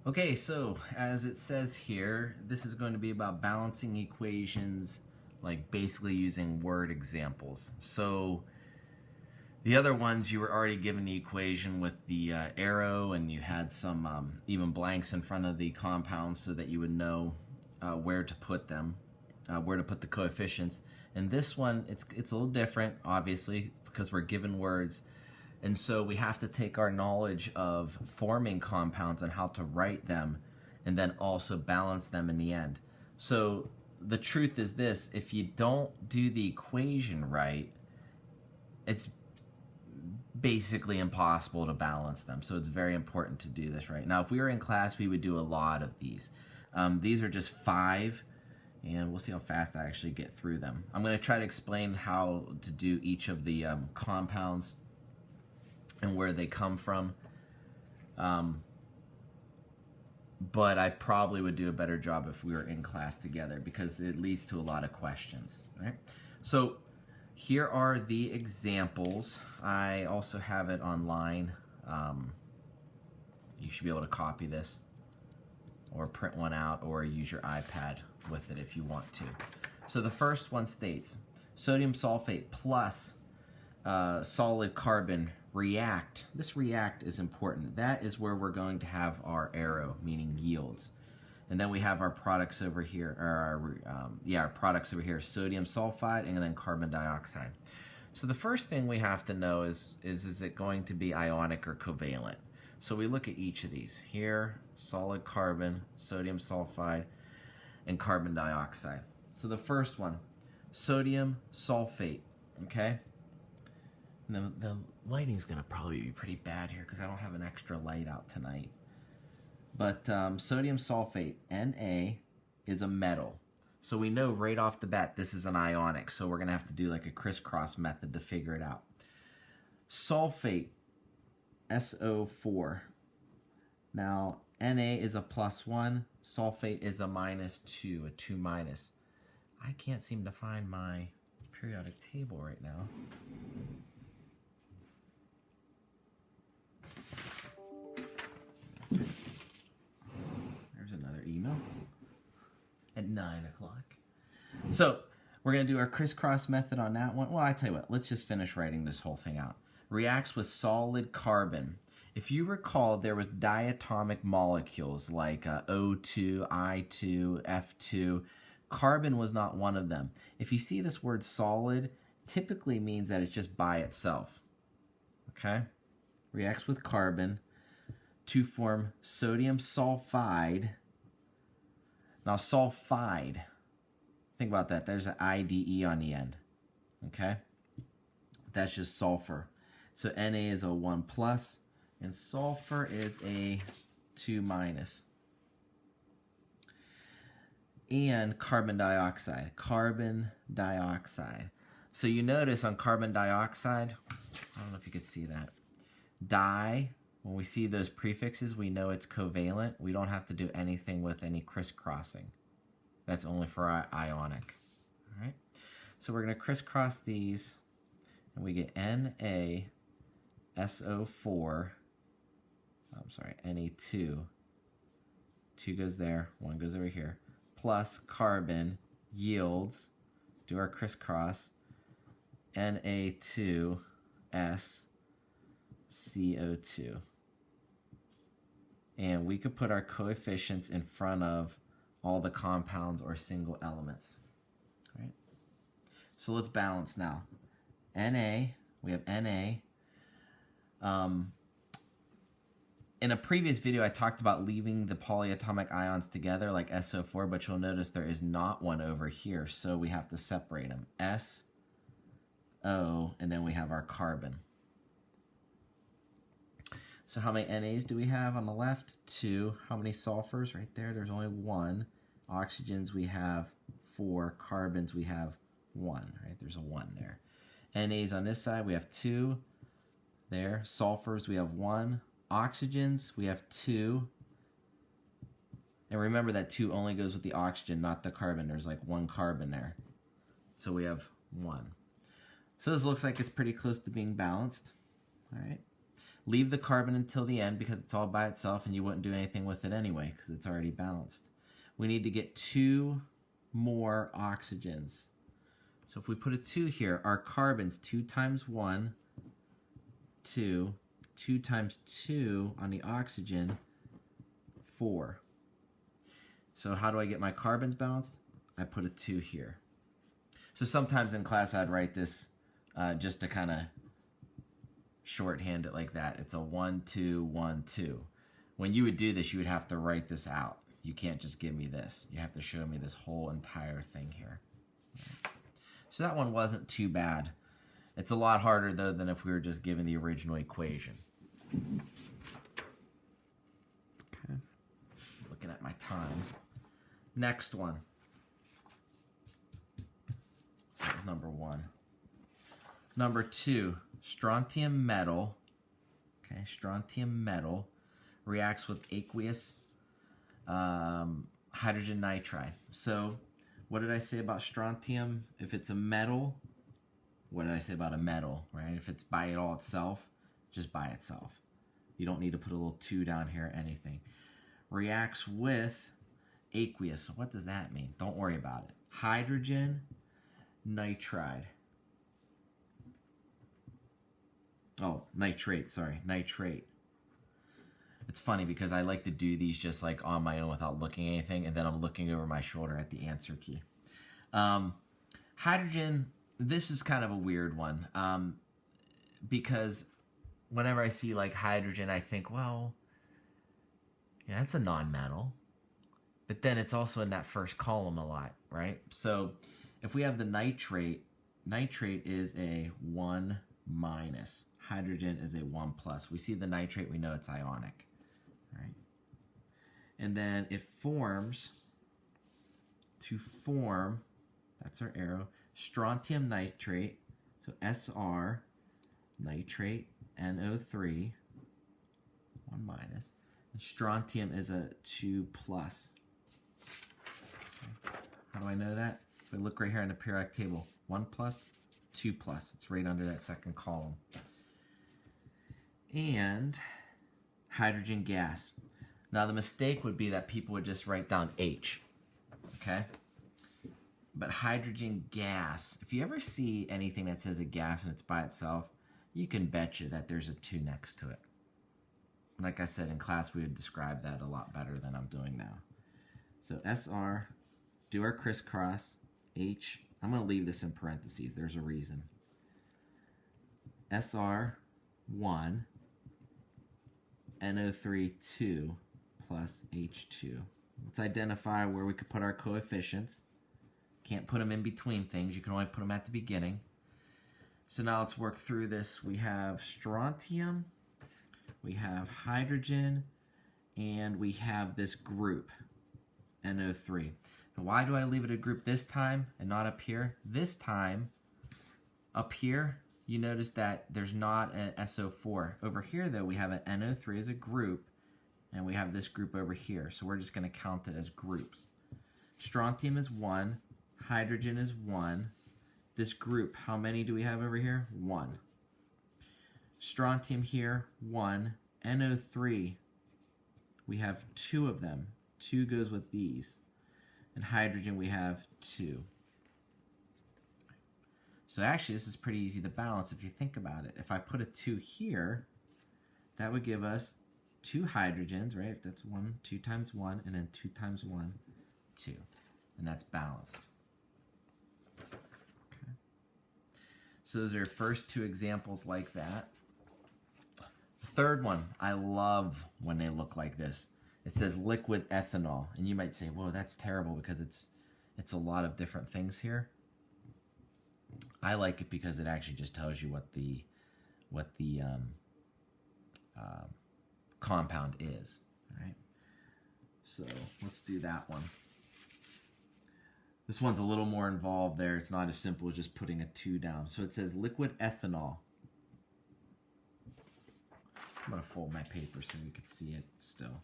Okay, so as it says here, this is going to be about balancing equations, like basically using word examples. So the other ones, you were already given the equation with the arrow, and you had some even blanks in front of the compounds so that you would know where to put them, where to put the coefficients. And this one, it's a little different, obviously, because we're given words. And so we have to take our knowledge of forming compounds and how to write them, and then also balance them in the end. So the truth is this: if you don't do the equation right, it's basically impossible to balance them. So it's very important to do this right. Now, if we were in class, we would do a lot of these. These are just 5, and we'll see how fast I actually get through them. I'm going to try to explain how to do each of the compounds and where they come from. But I probably would do a better job if we were in class together, because it leads to a lot of questions, right? So here are the examples. I also have it online. You should be able to copy this or print one out or use your iPad with it if you want to. So the first one states, sodium sulfate plus solid carbon react. This react is important. That is where we're going to have our arrow, meaning yields. And then we have our products over here, or our products over here, sodium sulfide and then carbon dioxide. So the first thing we have to know is it going to be ionic or covalent? So we look at each of these. Here, solid carbon, sodium sulfide, and carbon dioxide. So the first one, sodium sulfate, okay? The lighting's gonna probably be pretty bad here because I don't have an extra light out tonight. But sodium sulfate, Na, is a metal. So we know right off the bat this is an ionic, so we're gonna have to do like a crisscross method to figure it out. Sulfate, SO4. Now, Na is a +1, sulfate is a -2, a 2-. I can't seem to find my periodic table right now. There's another email at 9 o'clock. So we're going to do our crisscross method on that one. Well, I tell you what, let's just finish writing this whole thing out. Reacts with solid carbon. If you recall, there was diatomic molecules like O2, I2, F2. Carbon was not one of them. If you see this word solid, typically means that it's just by itself. Okay? Reacts with carbon to form sodium sulfide. Now, sulfide, think about that. There's an IDE on the end. Okay? That's just sulfur. So Na is a 1+, and sulfur is a 2-. And carbon dioxide. Carbon dioxide. So you notice on carbon dioxide, I don't know if you could see that. Di, when we see those prefixes, we know it's covalent. We don't have to do anything with any crisscrossing. That's only for our ionic. All right. So we're going to crisscross these, and we get NaSO4. I'm sorry, Na2. 2 goes there, 1 goes over here. Plus carbon yields, do our crisscross, Na2SCO2. And we could put our coefficients in front of all the compounds or single elements. All right? So let's balance now. Na, we have Na. In a previous video, I talked about leaving the polyatomic ions together like SO4, but you'll notice there is not one over here, so we have to separate them. SO, and then we have our carbon. So how many NAs do we have on the left? 2. How many sulfurs? Right there, there's only 1. Oxygens, we have 4. Carbons, we have 1. Right, there's a 1 there. NAs on this side, we have 2. There. Sulfurs, we have 1. Oxygens, we have 2. And remember that 2 only goes with the oxygen, not the carbon. There's like 1 carbon there. So we have 1. So this looks like it's pretty close to being balanced. All right. Leave the carbon until the end because it's all by itself and you wouldn't do anything with it anyway because it's already balanced. We need to get 2 more oxygens. So if we put a 2 here, our carbons, 2 times 1, 2, 2 times 2 on the oxygen, 4. So how do I get my carbons balanced? I put a 2 here. So sometimes in class I'd write this just to kind of shorthand it like that. It's a 1, 2, 1, 2. When you would do this, you would have to write this out. You can't just give me this. You have to show me this whole entire thing here. So that one wasn't too bad. It's a lot harder, though, than if we were just given the original equation. Okay. Looking at my time. Next one. So that was number 1. Number 2, strontium metal. Okay, strontium metal reacts with aqueous hydrogen nitride. So what did I say about strontium? If it's a metal, what did I say about a metal, right? If it's by it all itself, just by itself. You don't need to put a little 2 down here, anything. Reacts with aqueous. So what does that mean? Don't worry about it. Hydrogen nitride. Oh, nitrate, sorry, nitrate. It's funny because I like to do these just like on my own without looking at anything, and then I'm looking over my shoulder at the answer key. Hydrogen, this is kind of a weird one because whenever I see like hydrogen, I think, well, yeah, that's a non-metal. But then it's also in that first column a lot, right? So if we have the nitrate, nitrate is a 1 minus. Hydrogen is a 1 plus. We see the nitrate, we know it's ionic, right? And then it forms, to form, that's our arrow, strontium nitrate, so SR, nitrate, NO3, 1 minus. And strontium is a 2 plus. Okay. How do I know that? If we look right here on the periodic table, 1 plus, 2 plus. It's right under that second column. And hydrogen gas. Now the mistake would be that people would just write down H, okay? But hydrogen gas, if you ever see anything that says a gas and it's by itself, you can bet you that there's a 2 next to it. Like I said, in class we would describe that a lot better than I'm doing now. So SR, do our crisscross, H, I'm going to leave this in parentheses, there's a reason. SR, 1, NO3, 2, plus H2. Let's identify where we could put our coefficients. Can't put them in between things. You can only put them at the beginning. So now let's work through this. We have strontium, we have hydrogen, and we have this group, NO3. Now why do I leave it a group this time and not up here? This time, up here, you notice that there's not an SO4. Over here, though, we have an NO3 as a group, and we have this group over here. So we're just going to count it as groups. Strontium is 1. Hydrogen is 1. This group, how many do we have over here? 1. Strontium here, 1. NO3, we have 2 of them. 2 goes with these. And hydrogen, we have 2. So actually, this is pretty easy to balance if you think about it. If I put a 2 here, that would give us 2 hydrogens, right? If that's 2 times 1, and then 2 times 1, 2. And that's balanced. Okay. So those are your first 2 examples like that. The third one, I love when they look like this. It says liquid ethanol. And you might say, whoa, that's terrible because it's a lot of different things here. I like it because it actually just tells you what the compound is. All right. So let's do that one. This one's a little more involved there. It's not as simple as just putting a 2 down. So it says liquid ethanol. I'm going to fold my paper so you can see it still.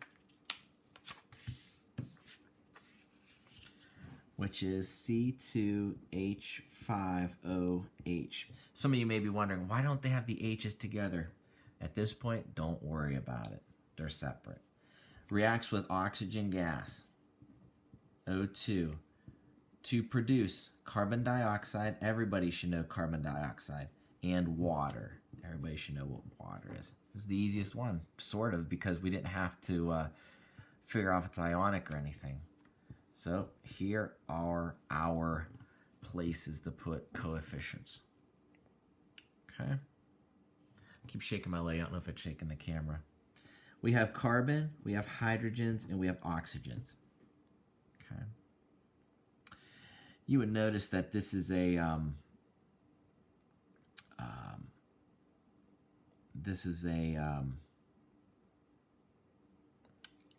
Which is C2H5OH. Some of you may be wondering, why don't they have the H's together? At this point, don't worry about it. They're separate. Reacts with oxygen gas, O2, to produce carbon dioxide. Everybody should know carbon dioxide. And water. Everybody should know what water is. It's the easiest one, sort of, because we didn't have to figure out if it's ionic or anything. So here are our places to put coefficients. Okay. I keep shaking my leg. I don't know if it's shaking the camera. We have carbon, we have hydrogens, and we have oxygens. Okay. You would notice that this is a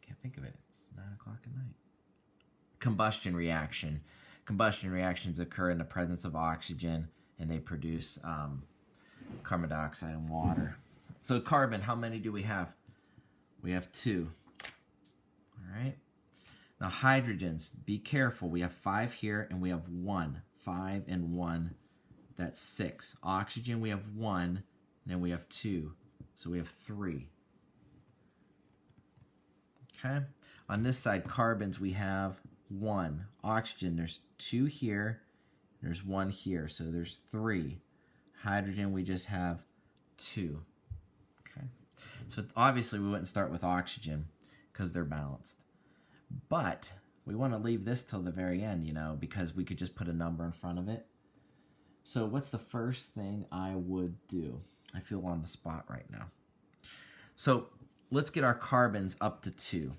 can't think of it. It's 9 o'clock at night. Combustion reaction. Combustion reactions occur in the presence of oxygen, and they produce carbon dioxide and water. So carbon, how many do we have? We have 2. All right. Now hydrogens, be careful. We have 5 here, and we have 1. 5 and 1, that's 6. Oxygen, we have 1, and then we have 2. So we have 3. Okay. On this side, carbons, we have 1. Oxygen, there's 2 here, there's 1 here, so there's 3. Hydrogen, we just have 2. Okay. So obviously we wouldn't start with oxygen because they're balanced. But we want to leave this till the very end, you know, because we could just put a number in front of it. So what's the first thing I would do? I feel on the spot right now. So let's get our carbons up to 2.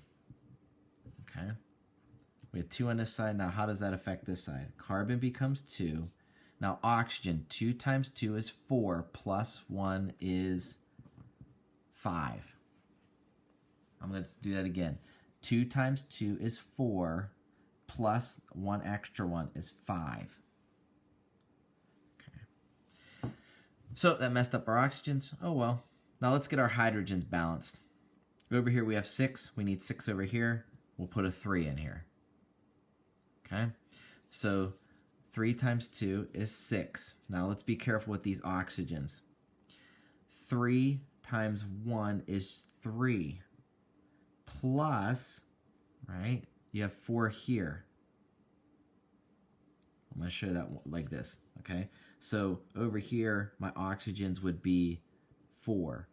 Okay. We have 2 on this side. Now how does that affect this side? Carbon becomes 2. Now oxygen, 2 times 2 is 4, plus 1 is 5. I'm going to do that again. 2 times 2 is 4, plus 1 extra 1 is 5. Okay. So that messed up our oxygens. Oh well. Now let's get our hydrogens balanced. Over here we have 6. We need 6 over here. We'll put a 3 in here. Okay. So 3 times 2 is 6. Now let's be careful with these oxygens. 3 times 1 is 3. Plus, right, you have 4 here. I'm going to show that like this, okay? So over here, my oxygens would be 4.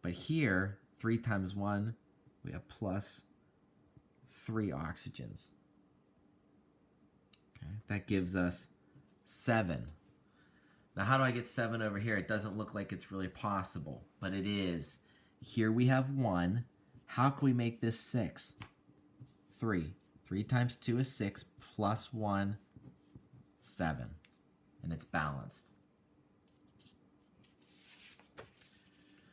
But here, 3 times 1, we have plus 3 oxygens. Okay, that gives us 7. Now, how do I get 7 over here? It doesn't look like it's really possible, but it is. Here we have 1. How can we make this 6? 3. 3 times 2 is 6, plus 1, 7. And it's balanced.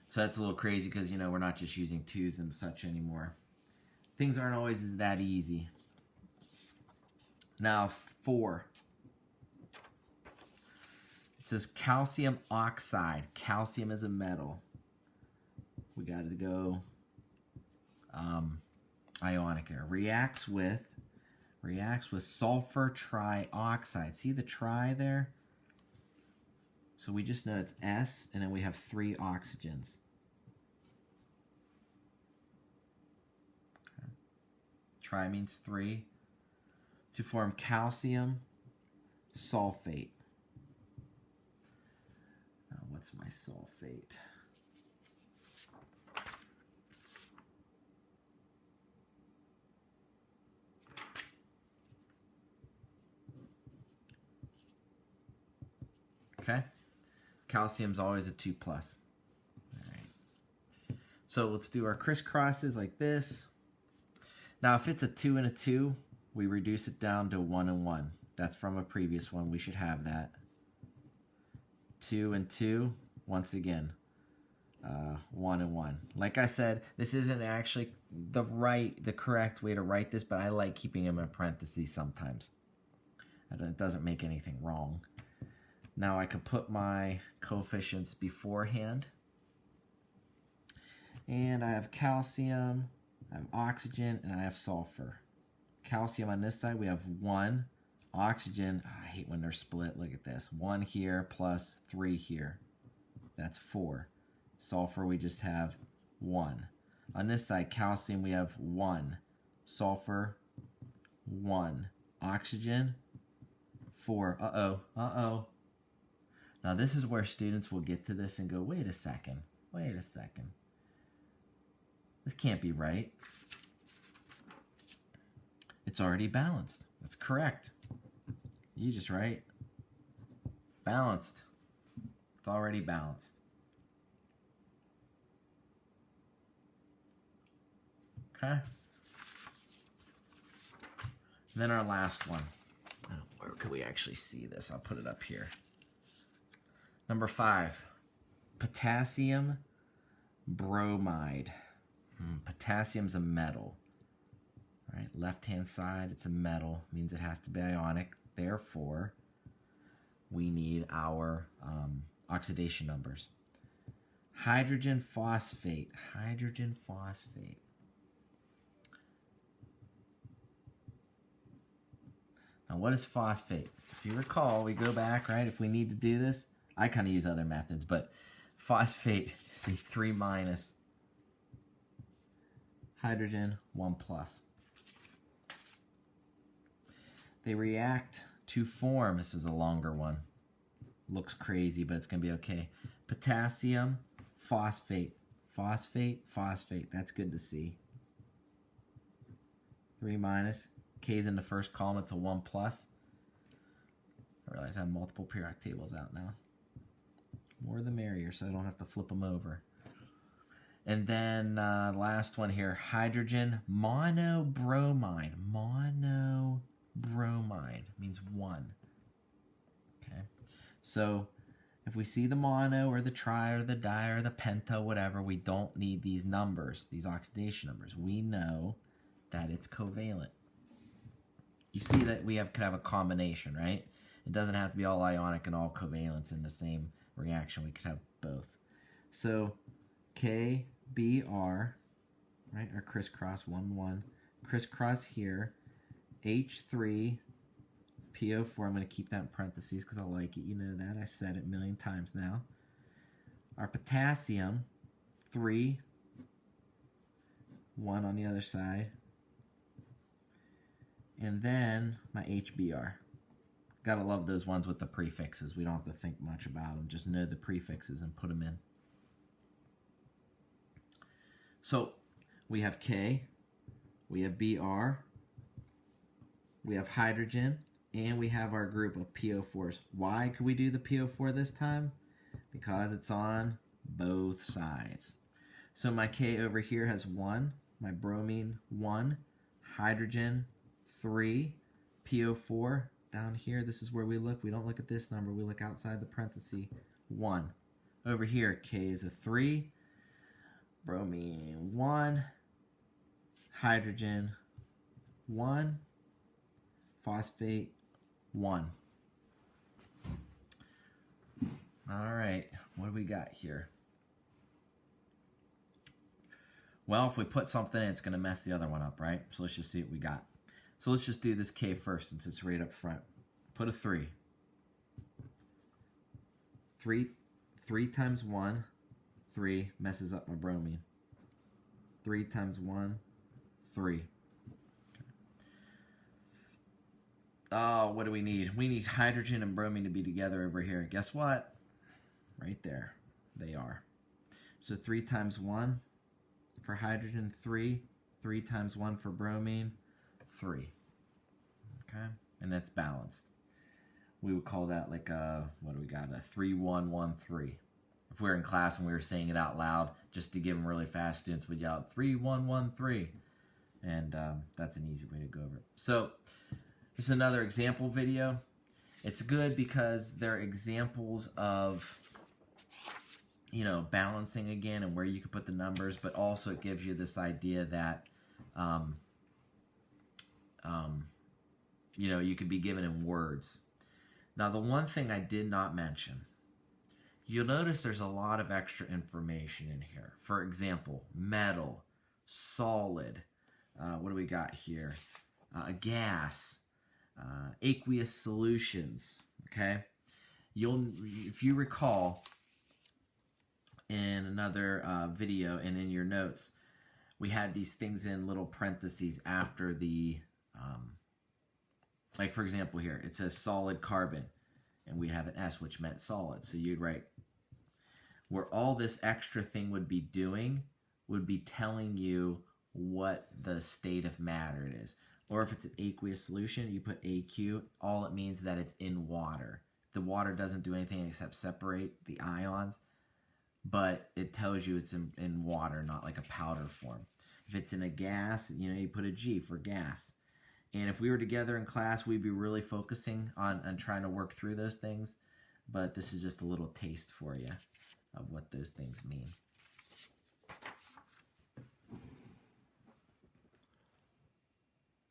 So that's a little crazy because, you know, we're not just using 2s and such anymore. Things aren't always as that easy. Now, 4. It says calcium oxide. Calcium is a metal. We got to go ionic here. Reacts with sulfur trioxide. See the tri there? So we just know it's S, and then we have 3 oxygens. Okay. Tri means 3. To form calcium sulfate. Now, what's my sulfate? Okay, calcium's always a 2+. All right. So let's do our crisscrosses like this. Now, if it's a 2 and a 2, we reduce it down to 1 and 1. That's from a previous one. We should have that. 2 and 2, once again, 1 and 1. Like I said, this isn't actually the correct way to write this, but I like keeping them in parentheses sometimes. It doesn't make anything wrong. Now I could put my coefficients beforehand. And I have calcium, I have oxygen, and I have sulfur. Calcium on this side, we have 1. Oxygen, I hate when they're split. Look at this. 1 here plus 3 here. That's 4. Sulfur, we just have 1. On this side, calcium, we have 1. Sulfur, 1. Oxygen, 4. Uh-oh. Now this is where students will get to this and go, wait a second. This can't be right. It's already balanced. That's correct. You just right. Balanced. It's already balanced. Okay. And then our last one. Oh, where could we actually see this? I'll put it up here. Number 5, potassium bromide. Potassium's a metal. All right, left-hand side, it's a metal. Means it has to be ionic. Therefore, we need our oxidation numbers. Hydrogen phosphate. Now, what is phosphate? If you recall, we go back, right? If we need to do this, I kind of use other methods, but phosphate is a 3- hydrogen 1+. They react to form, this is a longer one. Looks crazy, but it's going to be okay. Potassium phosphate. Phosphate. That's good to see. 3-. K is in the first column, it's a 1+. I realize I have multiple periodic tables out now. More the merrier, so I don't have to flip them over. And then last one here, hydrogen monobromide. Monobromide means 1. Okay, so if we see the mono or the tri or the di or the penta, whatever, we don't need these numbers, these oxidation numbers. We know that it's covalent. You see that we could have a combination, right? It doesn't have to be all ionic and all covalents in the same reaction. We could have both. So KBr, right, or crisscross, 1-1. Crisscross here, H3, PO4. I'm going to keep that in parentheses because I like it. You know that. I've said it a million times now. Our potassium, 3, 1 on the other side. And then my HBr. Gotta love those ones with the prefixes. We don't have to think much about them. Just know the prefixes and put them in. So we have K, we have Br, we have hydrogen, and we have our group of PO4s. Why could we do the PO4 this time? Because it's on both sides. So my K over here has 1, my bromine 1, hydrogen 3, PO4 down here. This is where we look. We don't look at this number. We look outside the parenthesis. 1. Over here, K is a 3, bromine 1, hydrogen 1, phosphate 1. All right, what do we got here? Well, if we put something in, it's going to mess the other one up, right? So let's just see what we got. So let's just do this K first since it's right up front. Put a 3. 3 times 1, 3 messes up my bromine. 3 times 1, 3. Oh, what do we need? We need hydrogen and bromine to be together over here. Guess what? Right there. They are. So 3 times 1 for hydrogen, 3. 3 times 1 for bromine, 3. Okay? And that's balanced. We would call that like a, what do we got? A 3-1-1-3. If we were in class and we were saying it out loud, just to give them really fast, students would yell out 3-1-1-3. And that's an easy way to go over it. So this is another example video. It's good because they're examples of, you know, balancing again and where you can put the numbers, but also it gives you this idea that, you know, you could be given in words. Now, the one thing I did not mention, you'll notice there's a lot of extra information in here. For example, metal, solid, what do we got here? Gas, aqueous solutions, okay? If you recall, in another video and in your notes, we had these things in little parentheses after the, like for example here, it says solid carbon, and we'd have an S, which meant solid. So you'd write, where all this extra thing would be doing would be telling you what the state of matter it is. Or if it's an aqueous solution, you put AQ, all it means that it's in water. The water doesn't do anything except separate the ions, but it tells you it's in water, not like a powder form. If it's in a gas, you put a G for gas. And if we were together in class, we'd be really focusing on trying to work through those things. But this is just a little taste for you of what those things mean.